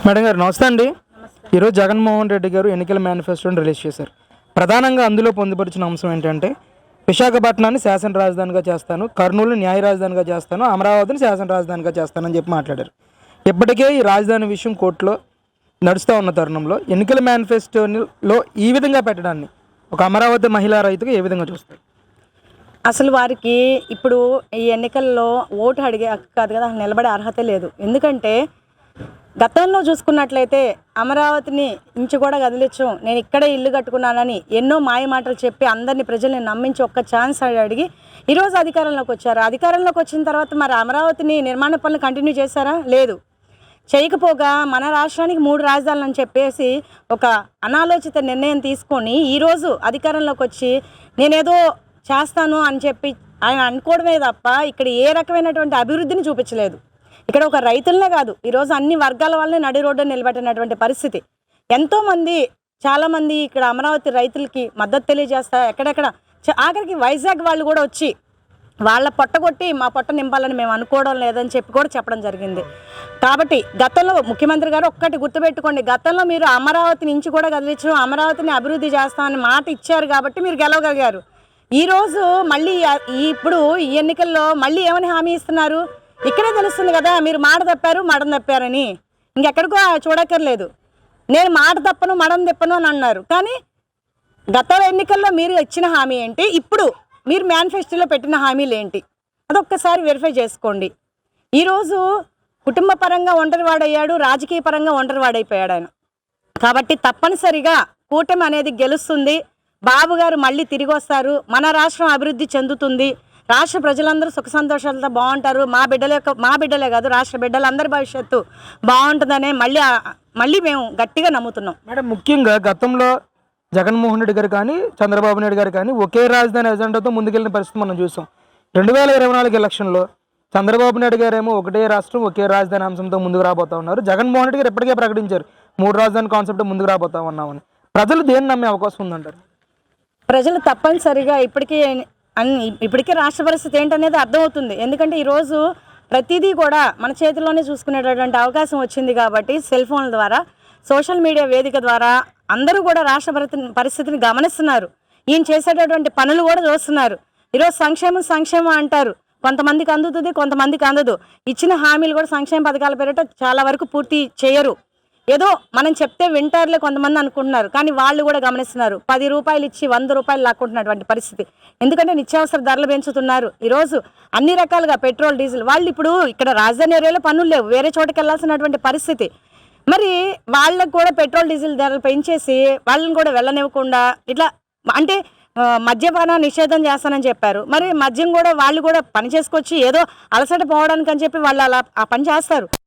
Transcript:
Madam గారు నమస్తే అండి. ఈరోజు జగన్మోహన్ రెడ్డి గారు ఎన్నికల మేనిఫెస్టోని రిలీజ్ చేశారు. ప్రధానంగా అందులో పొందుపరిచిన అంశం ఏంటంటే విశాఖపట్నాన్ని శాసన రాజధానిగా చేస్తాను, కర్నూలుని న్యాయ రాజధానిగా చేస్తాను, అమరావతిని శాసన రాజధానిగా చేస్తానని చెప్పి మాట్లాడారు. ఇప్పటికే ఈ రాజధాని విషయం కోర్టులో నడుస్తూ ఉన్న తరుణంలో ఎన్నికల మేనిఫెస్టోలో ఈ విధంగా పెట్టడాన్ని ఒక అమరావతి మహిళా రైతుగా ఏ విధంగా చూస్తారు? అసలు వారికి ఇప్పుడు ఈ ఎన్నికల్లో ఓటు అడిగే హక్కు కాదు కదా, నిలబడే అర్హత లేదు. ఎందుకంటే గతంలో చూసుకున్నట్లయితే అమరావతిని ఇంచు కూడా కదిలించు, నేను ఇక్కడే ఇల్లు కట్టుకున్నానని ఎన్నో మాయ మాటలు చెప్పి అందరినీ ప్రజల్ని నమ్మించి ఒక్క ఛాన్స్ అడిగి ఈరోజు అధికారంలోకి వచ్చారు. అధికారంలోకి వచ్చిన తర్వాత మరి అమరావతిని నిర్మాణ పనులు కంటిన్యూ చేశారా? లేదు. చేయకపోగా మన రాష్ట్రానికి 3 రాజధానులు అని చెప్పేసి ఒక అనాలోచిత నిర్ణయం తీసుకొని ఈరోజు అధికారంలోకి వచ్చి నేనేదో చేస్తాను అని చెప్పి ఆయన అనుకోవడమే తప్ప ఇక్కడ ఏ రకమైనటువంటి అభివృద్ధిని చూపించలేదు. ఇక్కడ ఒక రైతులనే కాదు, ఈరోజు అన్ని వర్గాల వాళ్ళని నడి రోడ్డు నిలబెట్టినటువంటి పరిస్థితి. ఎంతోమంది చాలామంది ఇక్కడ అమరావతి రైతులకి మద్దతు తెలియజేస్తా ఎక్కడెక్కడ ఆఖరికి వైజాగ్ వాళ్ళు కూడా వచ్చి వాళ్ళ పొట్టగొట్టి మా పొట్ట నింపాలని మేము అనుకోవడం లేదని చెప్పి కూడా చెప్పడం జరిగింది. కాబట్టి గతంలో ముఖ్యమంత్రి గారు ఒక్కటి గుర్తుపెట్టుకోండి, గతంలో మీరు అమరావతిని ఇంచు కూడా కదిలించు, అమరావతిని అభివృద్ధి చేస్తామని మాట ఇచ్చారు కాబట్టి మీరు గెలవగలిగారు. ఈరోజు మళ్ళీ ఇప్పుడు ఈ ఎన్నికల్లో మళ్ళీ ఏమని హామీ ఇస్తున్నారు? ఇక్కడే తెలుస్తుంది కదా మీరు మాట తప్పారు మడం తప్పారని. ఇంకెక్కడికో చూడక్కర్లేదు. నేను మాట తప్పను మడం తిప్పను అని అన్నారు. కానీ గత ఎన్నికల్లో మీరు ఇచ్చిన హామీ ఏంటి, ఇప్పుడు మీరు మేనిఫెస్టోలో పెట్టిన హామీలు ఏంటి, అదొక్కసారి వెరిఫై చేసుకోండి. ఈరోజు కుటుంబ పరంగా ఒంటరివాడయ్యాడు, రాజకీయ పరంగా ఒంటరివాడైపోయాడు ఆయన. కాబట్టి తప్పనిసరిగా కూటమి అనేది గెలుస్తుంది. బాబు గారు మళ్ళీ తిరిగి వస్తారు, మన రాష్ట్రం అభివృద్ధి చెందుతుంది, రాష్ట్ర ప్రజలందరూ సుఖ సంతోషాలతో బాగుంటారు. మా బిడ్డలే కాదు రాష్ట్ర బిడ్డలందరి భవిష్యత్తు బాగుంటుందనే మళ్ళీ మేము గట్టిగా నమ్ముతున్నాం. మేడం, ముఖ్యంగా గతంలో జగన్మోహన్ రెడ్డి గారు కానీ చంద్రబాబు నాయుడు గారు కానీ ఒకే రాజధాని ఎజెండాతో ముందుకెళ్ళిన పరిస్థితి మనం చూసాం. 2024 ఎలక్షన్లో చంద్రబాబు నాయుడు గారేమో ఒకటే రాష్ట్రం ఒకే రాజధాని అంశంతో ముందుకు రాబోతా ఉన్నారు. జగన్మోహన్ రెడ్డి గారు ఇప్పటికే ప్రకటించారు 3 రాజధాని కాన్సెప్ట్ ముందుకు రాబోతా ఉన్నామని. ప్రజలు దేన్ని నమ్మే అవకాశం ఉందంటారు? ప్రజలు తప్పనిసరిగా ఇప్పటికే రాష్ట్ర పరిస్థితి ఏంటనేది అర్థమవుతుంది. ఎందుకంటే ఈరోజు ప్రతిదీ కూడా మన చేతిలోనే చూసుకునేటటువంటి అవకాశం వచ్చింది. కాబట్టి సెల్ ఫోన్ల ద్వారా సోషల్ మీడియా వేదిక ద్వారా అందరూ కూడా రాష్ట్ర పరిస్థితిని గమనిస్తున్నారు. ఈయన చేసేటటువంటి పనులు కూడా చూస్తున్నారు. ఈరోజు సంక్షేమం అంటారు, కొంతమందికి అందుతుంది, కొంతమందికి అందదు. ఇచ్చిన హామీలు కూడా సంక్షేమ పథకాల పేరిట చాలా వరకు పూర్తి చేయరు. ఏదో మనం చెప్తే వింటారులే కొంతమంది అనుకుంటున్నారు. కానీ వాళ్ళు కూడా గమనిస్తున్నారు. 10 రూపాయలు ఇచ్చి 100 రూపాయలు లాక్కుంటున్నటువంటి పరిస్థితి. ఎందుకంటే నిత్యావసర ధరలు పెంచుతున్నారు. ఈరోజు అన్ని రకాలుగా పెట్రోల్ డీజిల్ వాళ్ళు ఇప్పుడు ఇక్కడ రాజధాని ఏరియాలో పనులు లేవు, వేరే చోటుకి వెళ్ళాల్సినటువంటి పరిస్థితి. మరి వాళ్ళకు కూడా పెట్రోల్ డీజిల్ ధరలు పెంచేసి వాళ్ళని కూడా వెళ్ళనివ్వకుండా ఇట్లా అంటే మద్యపాన నిషేధం చేస్తానని చెప్పారు. మరి మద్యం కూడా వాళ్ళు కూడా పని చేసుకొచ్చి ఏదో అలసట పోవడానికి అని చెప్పి వాళ్ళు అలా ఆ పని చేస్తారు.